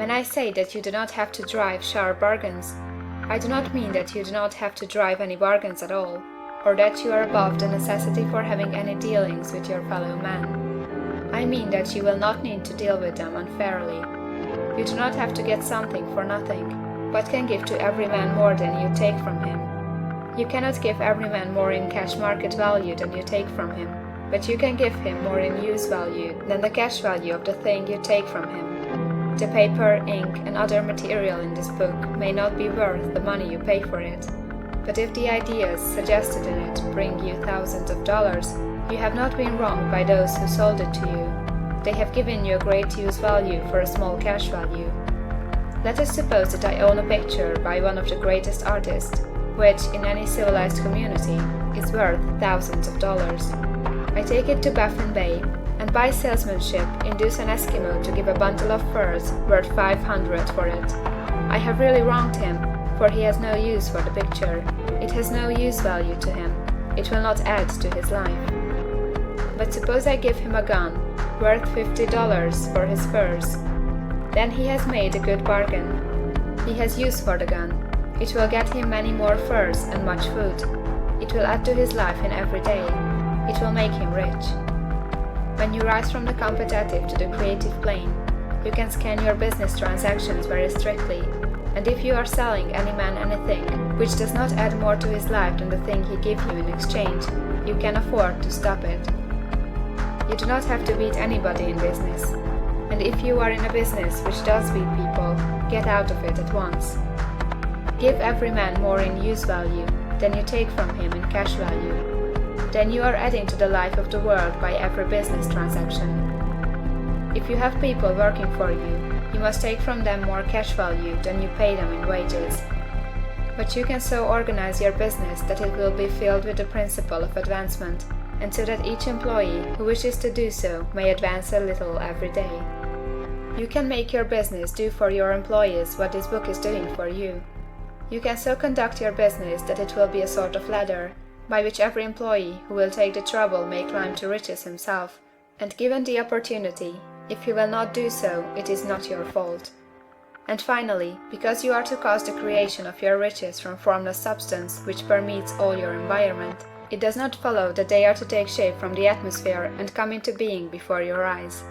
When I say that you do not have to drive sharp bargains, I do not mean that you do not have to drive any bargains at all, or that you are above the necessity for having any dealings with your fellow men. I mean that you will not need to deal with them unfairly. You do not have to get something for nothing, but can give to every man more than you take from him. You cannot give every man more in cash market value than you take from him, but you can give him more in use value than the cash value of the thing you take from him. The paper, ink, and other material in this book may not be worth the money you pay for it, but if the ideas suggested in it bring you thousands of dollars, you have not been wronged by those who sold it to you. They have given you a great use value for a small cash value. Let us suppose that I own a picture by one of the greatest artists, which, in any civilized community, is worth thousands of dollars. I take it to Baffin Bay, and by salesmanship induce an Eskimo to give a bundle of furs worth 500 for it. I have really wronged him, for he has no use for the picture. It has no use value to him. It will not add to his life. But suppose I give him a gun, worth $50 for his furs. Then he has made a good bargain. He has use for the gun. It will get him many more furs and much food. It will add to his life in every day. It will make him rich. When you rise from the competitive to the creative plane, you can scan your business transactions very strictly, and if you are selling any man anything which does not add more to his life than the thing he gives you in exchange, you can afford to stop it. You do not have to beat anybody in business, and if you are in a business which does beat people, get out of it at once. Give every man more in use value than you take from him in cash value. Then you are adding to the life of the world by every business transaction. If you have people working for you, you must take from them more cash value than you pay them in wages. But you can so organize your business that it will be filled with the principle of advancement, and so that each employee who wishes to do so may advance a little every day. You can make your business do for your employees what this book is doing for you. You can so conduct your business that it will be a sort of ladder, by which every employee who will take the trouble may climb to riches himself, and given the opportunity, if he will not do so, it is not your fault. And finally, because you are to cause the creation of your riches from formless substance which permeates all your environment, it does not follow that they are to take shape from the atmosphere and come into being before your eyes.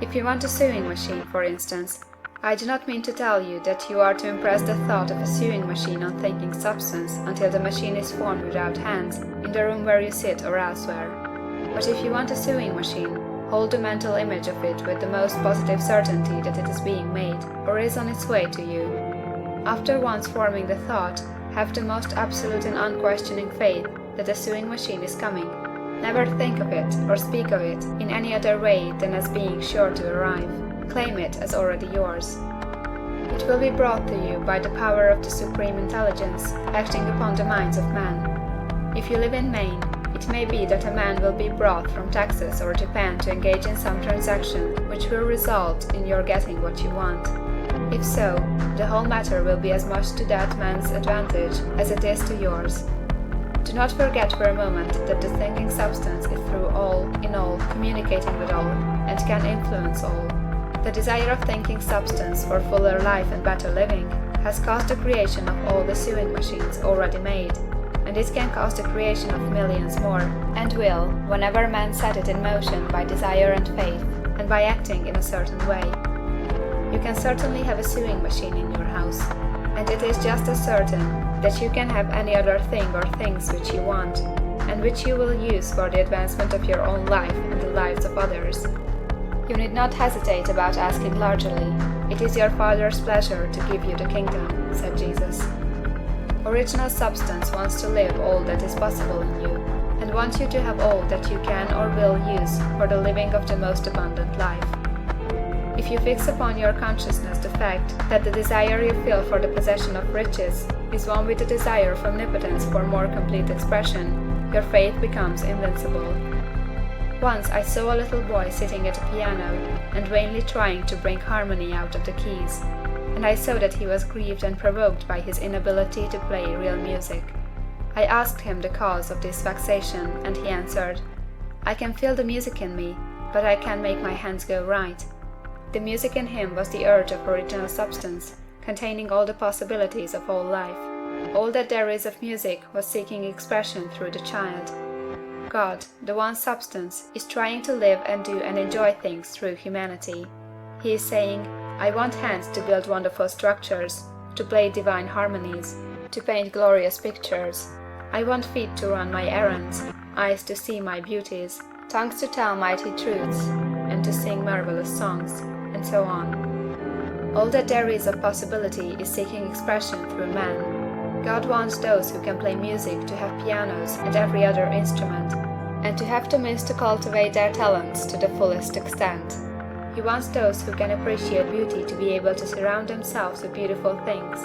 If you want a sewing machine, for instance, I do not mean to tell you that you are to impress the thought of a sewing machine on thinking substance until the machine is formed without hands, in the room where you sit or elsewhere. But if you want a sewing machine, hold the mental image of it with the most positive certainty that it is being made, or is on its way to you. After once forming the thought, have the most absolute and unquestioning faith that the sewing machine is coming. Never think of it or speak of it in any other way than as being sure to arrive. Claim it as already yours. It will be brought to you by the power of the Supreme Intelligence acting upon the minds of men. If you live in Maine, it may be that a man will be brought from Texas or Japan to engage in some transaction which will result in your getting what you want. If so, the whole matter will be as much to that man's advantage as it is to yours. Do not forget for a moment that the thinking substance is through all, in all, communicating with all, and can influence all. The desire of thinking substance for fuller life and better living has caused the creation of all the sewing machines already made, and it can cause the creation of millions more, and will, whenever man set it in motion by desire and faith, and by acting in a certain way. You can certainly have a sewing machine in your house, and it is just as certain that you can have any other thing or things which you want, and which you will use for the advancement of your own life and the lives of others. You need not hesitate about asking largely. It is your Father's pleasure to give you the kingdom, said Jesus. Original substance wants to live all that is possible in you, and wants you to have all that you can or will use for the living of the most abundant life. If you fix upon your consciousness the fact that the desire you feel for the possession of riches is one with the desire of omnipotence for more complete expression, your faith becomes invincible. Once I saw a little boy sitting at a piano and vainly trying to bring harmony out of the keys, and I saw that he was grieved and provoked by his inability to play real music. I asked him the cause of this vexation, and he answered, "I can feel the music in me, but I can't make my hands go right." The music in him was the urge of original substance, containing all the possibilities of all life. All that there is of music was seeking expression through the child. God, the one substance, is trying to live and do and enjoy things through humanity. He is saying, I want hands to build wonderful structures, to play divine harmonies, to paint glorious pictures. I want feet to run my errands, eyes to see my beauties, tongues to tell mighty truths, and to sing marvelous songs, and so on. All that there is of possibility is seeking expression through man. God wants those who can play music to have pianos and every other instrument, and to have the means to cultivate their talents to the fullest extent. He wants those who can appreciate beauty to be able to surround themselves with beautiful things.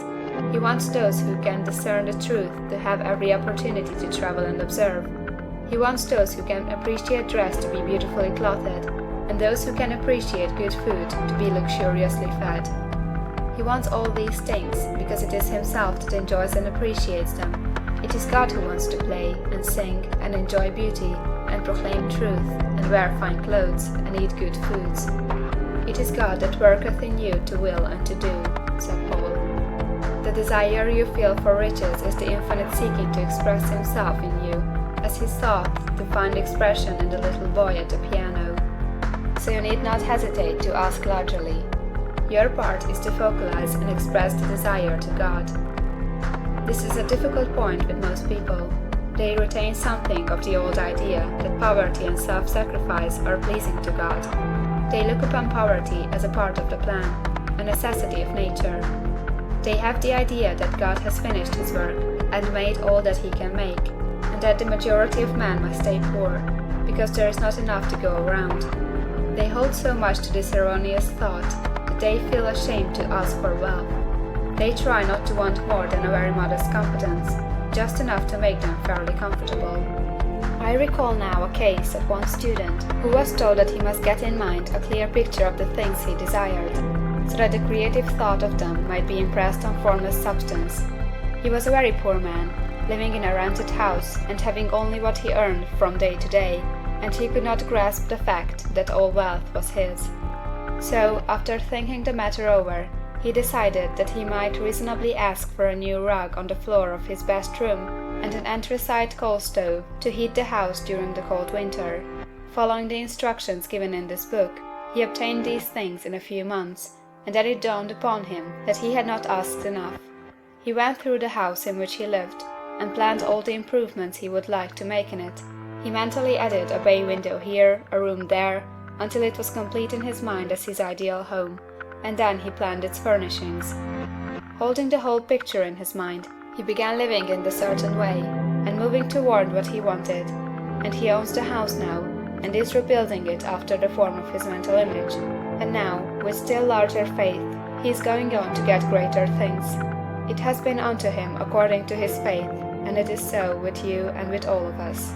He wants those who can discern the truth to have every opportunity to travel and observe. He wants those who can appreciate dress to be beautifully clothed, and those who can appreciate good food to be luxuriously fed. He wants all these things because it is himself that enjoys and appreciates them. It is God who wants to play and sing and enjoy beauty and proclaim truth and wear fine clothes and eat good foods. It is God that worketh in you to will and to do, said Paul. The desire you feel for riches is the infinite seeking to express himself in you, as he sought to find expression in the little boy at the piano. So you need not hesitate to ask largely. Your part is to focalize and express the desire to God. This is a difficult point with most people. They retain something of the old idea that poverty and self-sacrifice are pleasing to God. They look upon poverty as a part of the plan, a necessity of nature. They have the idea that God has finished his work and made all that he can make, and that the majority of men must stay poor, because there is not enough to go around. They hold so much to this erroneous thought that they feel ashamed to ask for wealth. They try not to want more than a very modest competence, just enough to make them fairly comfortable. I recall now a case of one student who was told that he must get in mind a clear picture of the things he desired, so that the creative thought of them might be impressed on formless substance. He was a very poor man, living in a rented house and having only what he earned from day to day, and he could not grasp the fact that all wealth was his. So, after thinking the matter over, he decided that he might reasonably ask for a new rug on the floor of his best room and an anthracite coal stove to heat the house during the cold winter. Following the instructions given in this book, he obtained these things in a few months, and then it dawned upon him that he had not asked enough. He went through the house in which he lived, and planned all the improvements he would like to make in it. He mentally added a bay window here, a room there, until it was complete in his mind as his ideal home, and then he planned its furnishings. Holding the whole picture in his mind, he began living in the certain way, and moving toward what he wanted, and he owns the house now, and is rebuilding it after the form of his mental image, and now, with still larger faith, he is going on to get greater things. It has been unto him according to his faith, and it is so with you and with all of us.